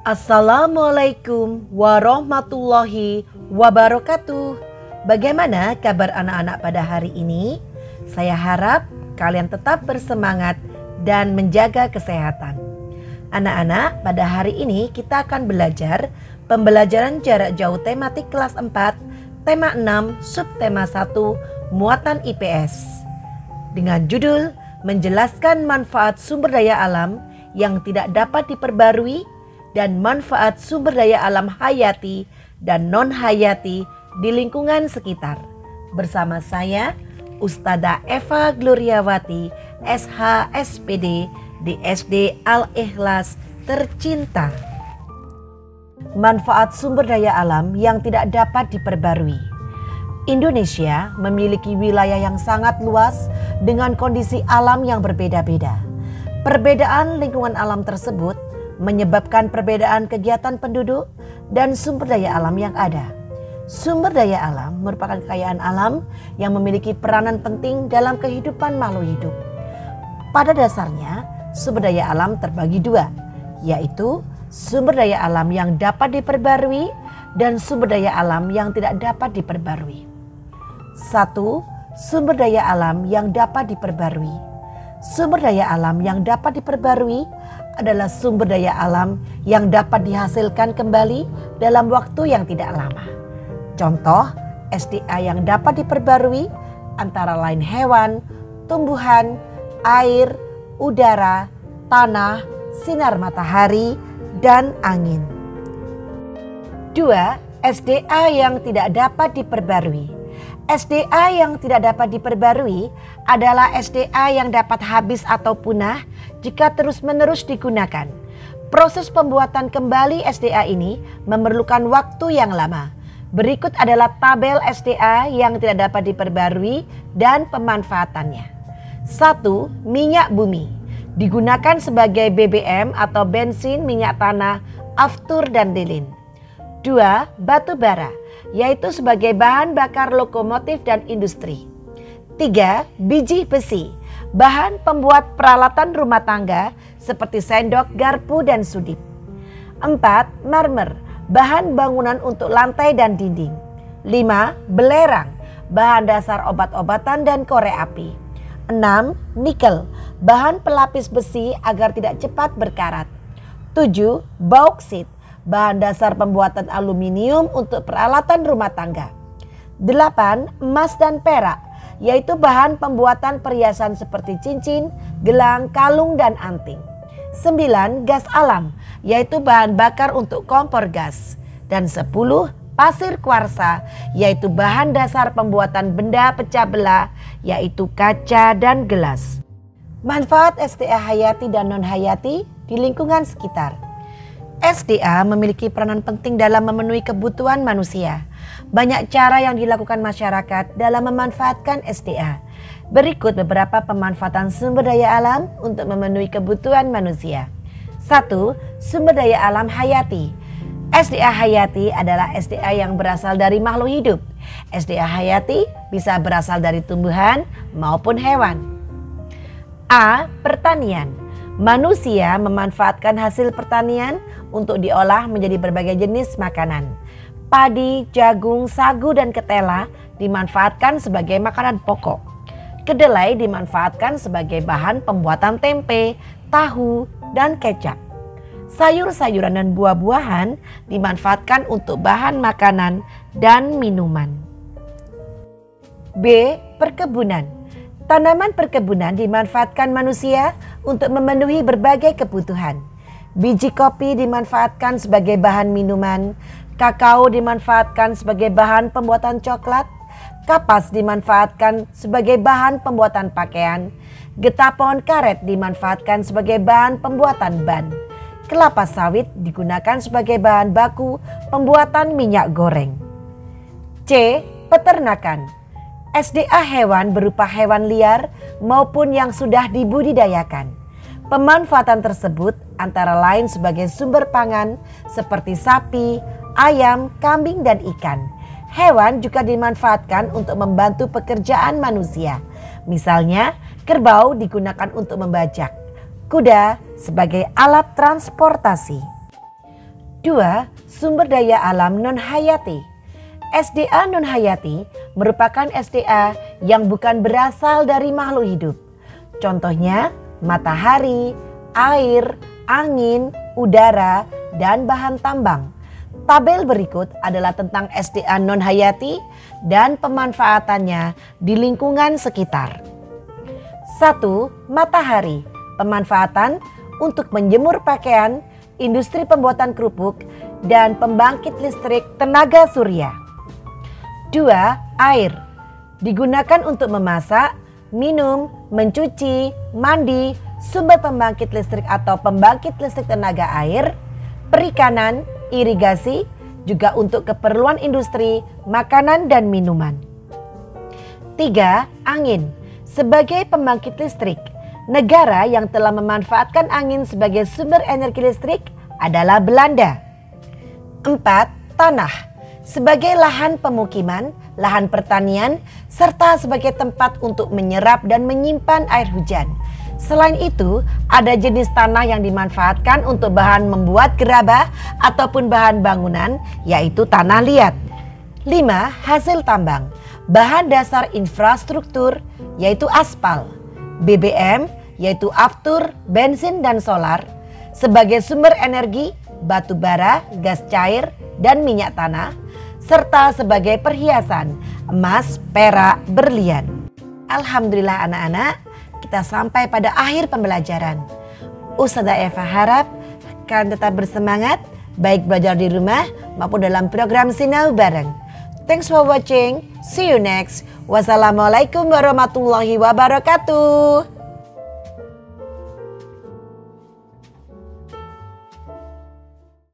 Assalamualaikum warahmatullahi wabarakatuh. Bagaimana kabar anak-anak pada hari ini? Saya harap kalian tetap bersemangat dan menjaga kesehatan. Anak-anak, pada hari ini kita akan belajar pembelajaran jarak jauh tematik kelas 4, tema 6, subtema 1, muatan IPS. Dengan judul menjelaskan manfaat sumber daya alam yang tidak dapat diperbarui dan manfaat sumber daya alam hayati dan non-hayati di lingkungan sekitar. Bersama saya, Ustadzah Eva Gloriawati, SH SPD di SD Al-Ikhlas tercinta. Manfaat sumber daya alam yang tidak dapat diperbarui. Indonesia memiliki wilayah yang sangat luas dengan kondisi alam yang berbeda-beda. Perbedaan lingkungan alam tersebut menyebabkan perbedaan kegiatan penduduk dan sumber daya alam yang ada. Sumber daya alam merupakan kekayaan alam yang memiliki peranan penting dalam kehidupan makhluk hidup. Pada dasarnya, sumber daya alam terbagi dua, yaitu sumber daya alam yang dapat diperbarui dan sumber daya alam yang tidak dapat diperbarui. 1. Sumber daya alam yang dapat diperbarui. Sumber daya alam yang dapat diperbarui adalah sumber daya alam yang dapat dihasilkan kembali dalam waktu yang tidak lama. Contoh, SDA yang dapat diperbarui antara lain hewan, tumbuhan, air, udara, tanah, sinar matahari, dan angin. 2. SDA yang tidak dapat diperbarui. SDA yang tidak dapat diperbarui adalah SDA yang dapat habis atau punah jika terus-menerus digunakan. Proses pembuatan kembali SDA ini memerlukan waktu yang lama. Berikut adalah tabel SDA yang tidak dapat diperbarui dan pemanfaatannya. 1. Minyak bumi. Digunakan sebagai BBM atau bensin, minyak tanah, aftur, dan lilin. 2. Batu bara, yaitu sebagai bahan bakar lokomotif dan industri. 3. Biji besi, bahan pembuat peralatan rumah tangga seperti sendok, garpu, dan sudip. 4. Marmer, bahan bangunan untuk lantai dan dinding. 5. Belerang, bahan dasar obat-obatan dan korek api. 6. Nikel, bahan pelapis besi agar tidak cepat berkarat. 7. Bauksit, bahan dasar pembuatan aluminium untuk peralatan rumah tangga. 8. Emas dan perak, yaitu bahan pembuatan perhiasan seperti cincin, gelang, kalung, dan anting. 9. Gas alam, yaitu bahan bakar untuk kompor gas. Dan 10. Pasir kuarsa, yaitu bahan dasar pembuatan benda pecah belah, yaitu kaca dan gelas. Manfaat SDA hayati dan non-hayati di lingkungan sekitar. SDA memiliki peranan penting dalam memenuhi kebutuhan manusia. Banyak cara yang dilakukan masyarakat dalam memanfaatkan SDA. Berikut beberapa pemanfaatan sumber daya alam untuk memenuhi kebutuhan manusia. 1. Sumber daya alam hayati. SDA hayati adalah SDA yang berasal dari makhluk hidup. SDA hayati bisa berasal dari tumbuhan maupun hewan. A. Pertanian. Manusia memanfaatkan hasil pertanian untuk diolah menjadi berbagai jenis makanan. Padi, jagung, sagu, dan ketela dimanfaatkan sebagai makanan pokok. Kedelai dimanfaatkan sebagai bahan pembuatan tempe, tahu, dan kecap. Sayur-sayuran dan buah-buahan dimanfaatkan untuk bahan makanan dan minuman. B. Perkebunan. Tanaman perkebunan dimanfaatkan manusia untuk memenuhi berbagai kebutuhan. Biji kopi dimanfaatkan sebagai bahan minuman, kakao dimanfaatkan sebagai bahan pembuatan coklat, kapas dimanfaatkan sebagai bahan pembuatan pakaian, getah pohon karet dimanfaatkan sebagai bahan pembuatan ban, kelapa sawit digunakan sebagai bahan baku pembuatan minyak goreng. C. Peternakan. SDA hewan berupa hewan liar maupun yang sudah dibudidayakan. Pemanfaatan tersebut antara lain sebagai sumber pangan seperti sapi, ayam, kambing, dan ikan. Hewan juga dimanfaatkan untuk membantu pekerjaan manusia. Misalnya, kerbau digunakan untuk membajak, kuda sebagai alat transportasi. 2. Sumber daya alam non-hayati. SDA non-hayati merupakan SDA yang bukan berasal dari makhluk hidup. Contohnya matahari, air, angin, udara, dan bahan tambang. Tabel berikut adalah tentang SDA non-hayati dan pemanfaatannya di lingkungan sekitar. 1. Matahari. Pemanfaatan untuk menjemur pakaian, industri pembuatan kerupuk, dan pembangkit listrik tenaga surya. 2. Air. Digunakan untuk memasak, minum, mencuci, mandi, sumber pembangkit listrik atau pembangkit listrik tenaga air, perikanan, irigasi, juga untuk keperluan industri, makanan dan minuman. 3. Angin. Sebagai pembangkit listrik, negara yang telah memanfaatkan angin sebagai sumber energi listrik adalah Belanda. 4. Tanah. Sebagai lahan pemukiman, lahan pertanian, serta sebagai tempat untuk menyerap dan menyimpan air hujan. Selain itu, ada jenis tanah yang dimanfaatkan untuk bahan membuat gerabah ataupun bahan bangunan, yaitu tanah liat. 5. Hasil tambang. Bahan dasar infrastruktur, yaitu aspal. BBM, yaitu aftur, bensin dan solar. Sebagai sumber energi, batu bara, gas cair, dan minyak tanah. Serta sebagai perhiasan, emas, perak, berlian. Alhamdulillah anak-anak, kita sampai pada akhir pembelajaran. Ustazah Eva harap kalian tetap bersemangat, baik belajar di rumah maupun dalam program Sinau Bareng. Thanks for watching, see you next. Wassalamualaikum warahmatullahi wabarakatuh.